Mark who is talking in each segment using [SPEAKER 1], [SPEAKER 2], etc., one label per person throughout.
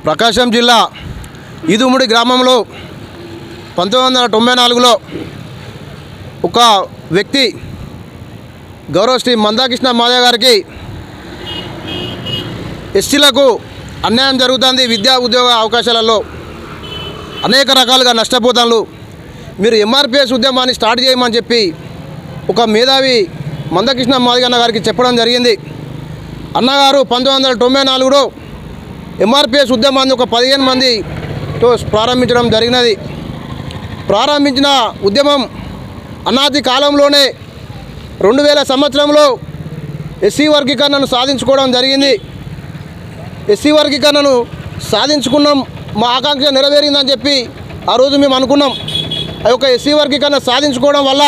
[SPEAKER 1] ప్రకాశం జిల్లా ఈదుముడి గ్రామంలో 1994లో ఒక వ్యక్తి గౌరవ శ్రీ మందాకృష్ణ మాదయ్య గారికి ఎస్సీలకు అన్యాయం జరుగుతుంది. విద్యా ఉద్యోగ అవకాశాలలో అనేక రకాలుగా నష్టపోతాను. మీరు ఎంఆర్పిఎస్ ఉద్యమాన్ని స్టార్ట్ చేయమని చెప్పి ఒక మేధావి మందాకృష్ణ మాదయ్య గారికి చెప్పడం జరిగింది. అన్నగారు 1994లో ఎంఆర్పిఎస్ ఉద్యమాన్ని ఒక 15 మందితో ప్రారంభించడం జరిగినది. ప్రారంభించిన ఉద్యమం అనాది కాలంలోనే 2000 సంవత్సరంలో ఎస్సీ వర్గీకరణను సాధించుకోవడం జరిగింది. ఎస్సీ వర్గీకరణను సాధించుకున్నాం, మా ఆకాంక్ష నెరవేరిందని చెప్పి ఆ రోజు మేము అనుకున్నాం. ఆ యొక్క ఎస్సీ వర్గీకరణ సాధించుకోవడం వల్ల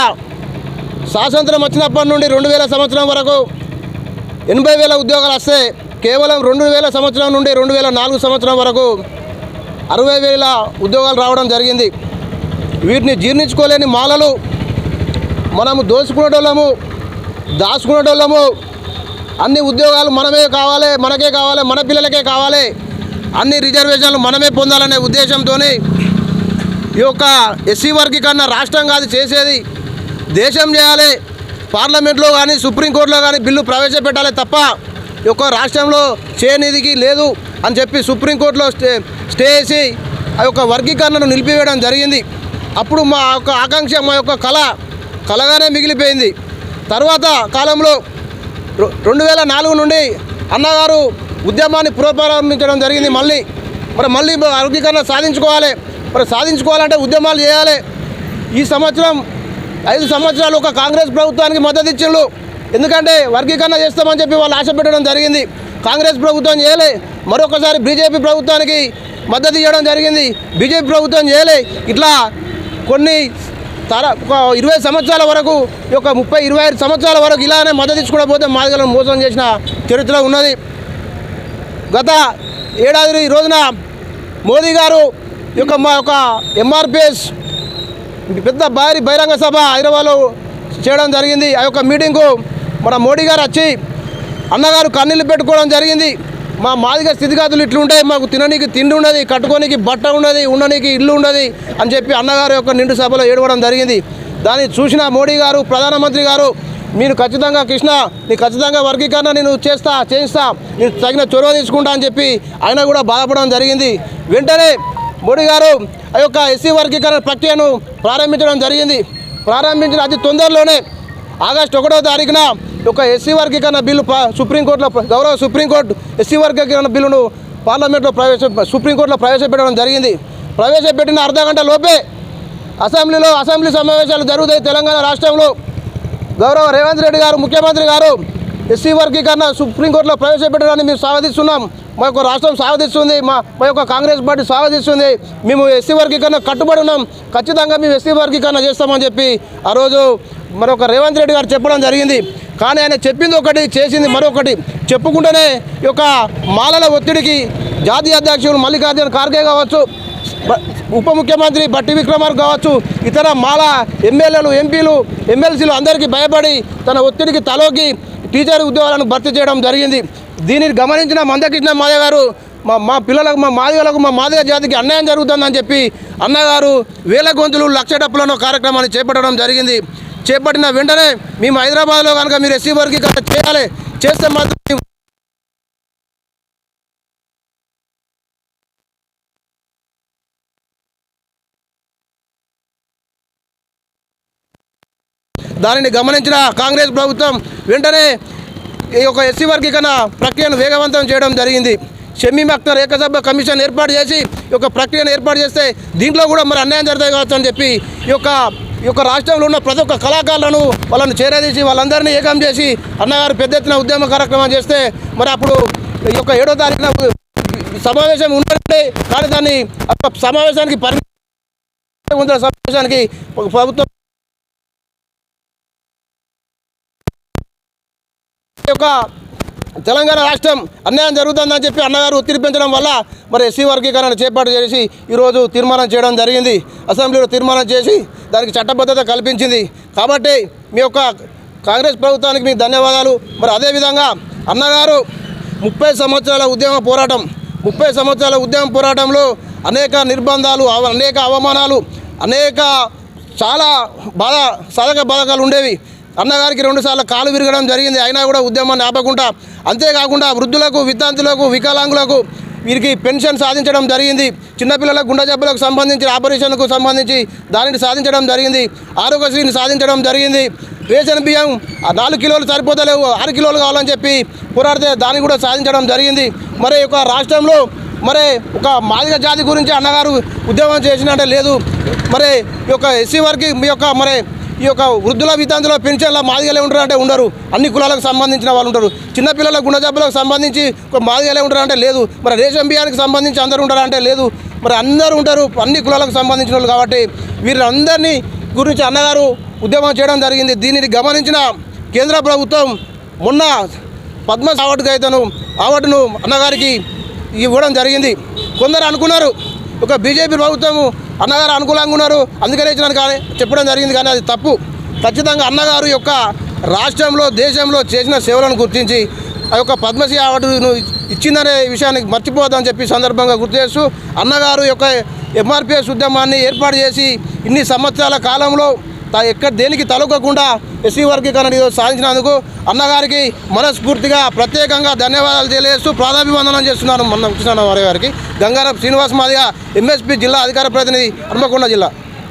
[SPEAKER 1] స్వాతంత్రం వచ్చినప్పటి నుండి 2000 సంవత్సరం వరకు 80,000 ఉద్యోగాలు వస్తే కేవలం 2000 సంవత్సరం నుండి 2004 సంవత్సరం వరకు 60,000 ఉద్యోగాలు రావడం జరిగింది. వీటిని జీర్ణించుకోలేని మాలలు మనము దోచుకునేటోళ్ళము, దాచుకునేటోళ్ళము, అన్ని ఉద్యోగాలు మనమే కావాలి, మనకే కావాలి, మన పిల్లలకే కావాలి, అన్ని రిజర్వేషన్లు మనమే పొందాలనే ఉద్దేశంతో ఈ యొక్క ఎస్సీ వర్గీకరణ రాష్ట్రం కాదు చేసేది, దేశం చేయాలి. పార్లమెంట్లో కానీ సుప్రీంకోర్టులో కానీ బిల్లు ప్రవేశపెట్టాలి తప్ప ఈ యొక్క రాష్ట్రంలో చేయనిదికి లేదు అని చెప్పి సుప్రీంకోర్టులో స్టే చేసి ఆ యొక్క వర్గీకరణను నిలిపివేయడం జరిగింది. అప్పుడు మా యొక్క ఆకాంక్ష, మా యొక్క కలగానే మిగిలిపోయింది. తర్వాత కాలంలో 2004 నుండి అన్నగారు ఉద్యమాన్ని పునఃప్రారంభించడం జరిగింది. మళ్ళీ వర్గీకరణ సాధించుకోవాలి. మరి సాధించుకోవాలంటే ఉద్యమాలు చేయాలి. ఈ సంవత్సరం 5 సంవత్సరాలు ఒక కాంగ్రెస్ ప్రభుత్వానికి మద్దతు ఇచ్చిండ్రు. ఎందుకంటే వర్గీకరణ చేస్తామని చెప్పి వాళ్ళు ఆశ పెట్టడం జరిగింది. కాంగ్రెస్ ప్రభుత్వం చేయలే. మరొకసారి బీజేపీ ప్రభుత్వానికి మద్దతు ఇవ్వడం జరిగింది. బీజేపీ ప్రభుత్వం చేయలే. ఇట్లా కొన్ని ఒక 20 సంవత్సరాల వరకు, ఈ యొక్క 25 సంవత్సరాల వరకు ఇలానే మద్దతు ఇచ్చుకోవడం పోతే మాదిగలను మోసం చేసిన చరిత్ర ఉన్నది. గత ఏడాది ఈ రోజున మోదీ గారు ఈ యొక్క మా యొక్క ఎంఆర్పిఎస్ పెద్ద భారీ బహిరంగ సభ హైదరాబాద్లో చేయడం జరిగింది. ఆ యొక్క మీటింగ్కు మన మోడీ గారు వచ్చి అన్నగారు కన్నీళ్ళు పెట్టుకోవడం జరిగింది. మా మాదిగ స్థితిగతులు ఇట్లుంటాయి, మాకు తిననీకి తిండి ఉండదు, కట్టుకోనికి బట్ట ఉండదు, ఉండనీకి ఇల్లు ఉండదు అని చెప్పి అన్నగారు యొక్క నిండు సభలో ఏడవడం జరిగింది. దాన్ని చూసిన మోడీ గారు, ప్రధానమంత్రి గారు, మీరు ఖచ్చితంగా కృష్ణ, నీ ఖచ్చితంగా వర్గీకరణ నేను చేయిస్తా, నేను తగిన చొరవ తీసుకుంటా అని చెప్పి ఆయన కూడా బాధపడడం జరిగింది. వెంటనే మోడీ గారు ఆ యొక్క ఎస్సీ వర్గీకరణ ప్రక్రియను ప్రారంభించడం జరిగింది. ప్రారంభించిన అతి తొందరలోనే ఆగస్టు 1వ తారీఖున ఒక ఎస్సీ వర్గీకరణ బిల్లు సుప్రీంకోర్టులో, గౌరవ సుప్రీంకోర్టు ఎస్సీ వర్గీకరణ బిల్లును పార్లమెంట్లో సుప్రీంకోర్టులో ప్రవేశపెట్టడం జరిగింది. ప్రవేశపెట్టిన అర్ధ గంట లోపే అసెంబ్లీ సమావేశాలు జరుగుతాయి తెలంగాణ రాష్ట్రంలో. గౌరవ రేవంత్ రెడ్డి గారు, ముఖ్యమంత్రి గారు ఎస్సీ వర్గీకరణ సుప్రీంకోర్టులో ప్రవేశపెట్టడాన్ని మేము స్వాగతిస్తున్నాం. మా యొక్క రాష్ట్రం స్వాగతిస్తుంది, మా యొక్క కాంగ్రెస్ పార్టీ స్వాగతిస్తుంది. మేము ఎస్సీ వర్గీకరణ కట్టుబడి ఉన్నాం, ఖచ్చితంగా మేము ఎస్సీ వర్గీకరణ చేస్తామని చెప్పి ఆ రోజు మరొక రేవంత్ రెడ్డి గారు చెప్పడం జరిగింది. కానీ ఆయన చెప్పింది ఒకటి, చేసింది మరొకటి. చెప్పుకుంటేనే ఈ యొక్క మాలల ఒత్తిడికి జాతీయ అధ్యక్షులు మల్లికార్జున ఖార్గే కావచ్చు, ఉప ముఖ్యమంత్రి బట్టి విక్రమార్క కావచ్చు, ఇతర మాల ఎమ్మెల్యేలు, ఎంపీలు, ఎమ్మెల్సీలు అందరికీ భయపడి తన ఒత్తిడికి తలోకి టీచర్ ఉద్యోగాలను భర్తీ చేయడం జరిగింది. దీనిని గమనించిన మందాకృష్ణ మాదయ్య గారు మా పిల్లలకు, మా మాదిగలకు, మా మాదిగ జాతికి అన్యాయం జరుగుతుందని చెప్పి అన్నగారు వేల గొంతులు లక్ష డప్పులను కార్యక్రమాన్ని చేపట్టడం జరిగింది. చేపట్టిన వెంటనే మేము హైదరాబాద్లో కనుక మీరు ఎస్సీ వర్గీకరణ చేయాలి, చేస్తే మాత్రం దానిని గమనించిన కాంగ్రెస్ ప్రభుత్వం వెంటనే ఈ యొక్క ఎస్సీ వర్గీకరణ ప్రక్రియను వేగవంతం చేయడం జరిగింది. షమీమ్ అఖ్తర్ ఏకసభ్య కమిషన్ ఏర్పాటు చేసి ఈ యొక్క ప్రక్రియను ఏర్పాటు చేస్తే దీంట్లో కూడా మరి అన్యాయం జరుగుతాయి కావచ్చు అని చెప్పి ఈ యొక్క రాష్ట్రంలో ఉన్న ప్రతి ఒక్క కళాకారులను వాళ్ళని చేరదీసి వాళ్ళందరినీ ఏకం చేసి అన్నగారు పెద్ద ఎత్తున ఉద్యమ కార్యక్రమం చేస్తే మరి అప్పుడు ఈ యొక్క 7వ తారీఖున సమావేశం ఉండాలంటే, కానీ దాన్ని సమావేశానికి సమావేశానికి ప్రభుత్వం యొక్క తెలంగాణ రాష్ట్రం అన్యాయం జరుగుతుందని చెప్పి అన్నగారు ఒత్తిడి పెంచడం వల్ల మరి ఎస్సీ వర్గీకరణ చేపట్టు చేసి ఈరోజు తీర్మానం చేయడం జరిగింది. అసెంబ్లీలో తీర్మానం చేసి దానికి చట్టబద్ధత కల్పించింది. కాబట్టి మీ యొక్క కాంగ్రెస్ ప్రభుత్వానికి మీకు ధన్యవాదాలు. మరి అదేవిధంగా అన్నగారు 30 సంవత్సరాల ఉద్యమ పోరాటం 30 సంవత్సరాల ఉద్యమ పోరాటంలో అనేక నిర్బంధాలు, అనేక అవమానాలు, అనేక చాలా సాధక బాధకాలు ఉండేవి. అన్నగారికి 2 సార్లు కాలు విరగడం జరిగింది. అయినా కూడా ఉద్యమాన్ని ఆపకుండా, అంతేకాకుండా వృద్ధులకు, విద్యార్థులకు, వికలాంగులకు వీరికి పెన్షన్ సాధించడం జరిగింది. చిన్నపిల్లలకు గుండె జబ్బులకు సంబంధించి ఆపరేషన్కు సంబంధించి దానిని సాధించడం జరిగింది. ఆరోగ్యశ్రీని సాధించడం జరిగింది. రేషన్ బియ్యం 4 కిలోలు సరిపోతలేవు, 6 కిలోలు కావాలని చెప్పి పోరాడితే దాన్ని కూడా సాధించడం జరిగింది. మరి ఒక రాష్ట్రంలో మరి ఒక మాదిగ జాతి గురించి అన్నగారు ఉద్యమం చేసినట్టే లేదు. మరి ఈ యొక్క ఎస్సీ వారికి మీ యొక్క మరి ఈ యొక్క వృద్ధుల వితంతుల పెన్షన్ల మాదిగలే ఉంటారు అంటే ఉండరు. అన్ని కులాలకు సంబంధించిన వాళ్ళు ఉంటారు. చిన్నపిల్లల గుండె జబ్బులకు సంబంధించి ఒక మాదిగలే ఉంటారు అంటే లేదు. మరి రేషన్ బియ్యానికి సంబంధించి అందరూ ఉంటారు అంటే లేదు. మరి అందరూ ఉంటారు, అన్ని కులాలకు సంబంధించిన వాళ్ళు. కాబట్టి వీరందరినీ గురించి అన్నగారు ఉద్యమం చేయడం జరిగింది. దీనిని గమనించిన కేంద్ర ప్రభుత్వం మొన్న పద్మ అవార్డును అన్నగారికి ఇవ్వడం జరిగింది. కొందరు అనుకున్నారు ఒక బీజేపీ ప్రభుత్వం అన్నగారు అనుకూలంగా ఉన్నారు అందుకనే ఇచ్చినాను కానీ చెప్పడం జరిగింది. కానీ అది తప్పు. ఖచ్చితంగా అన్నగారు యొక్క రాష్ట్రంలో, దేశంలో చేసిన సేవలను గుర్తించి ఆ యొక్క పద్మశ్రీ అవార్డును ఇచ్చిందనే విషయాన్ని మర్చిపోవద్దని చెప్పి సందర్భంగా గుర్తు చేస్తూ, అన్నగారు యొక్క ఎంఆర్పిఎస్ ఉద్యమాన్ని ఏర్పాటు చేసి ఇన్ని సంవత్సరాల కాలంలో దేనికి తలొక్కకుండా ఎస్సీ వర్గీకరణ సాధించినందుకు అన్నగారికి మనస్ఫూర్తిగా ప్రత్యేకంగా ధన్యవాదాలు తెలియజేస్తూ ప్రాధాన్యవందనం చేస్తున్నాను. మన కృష్ణ వారి గారికి. గంగారం శ్రీనివాస్ మాదిగ, ఎంఎస్పీ జిల్లా అధికార ప్రతినిధి, హన్మకొండ జిల్లా.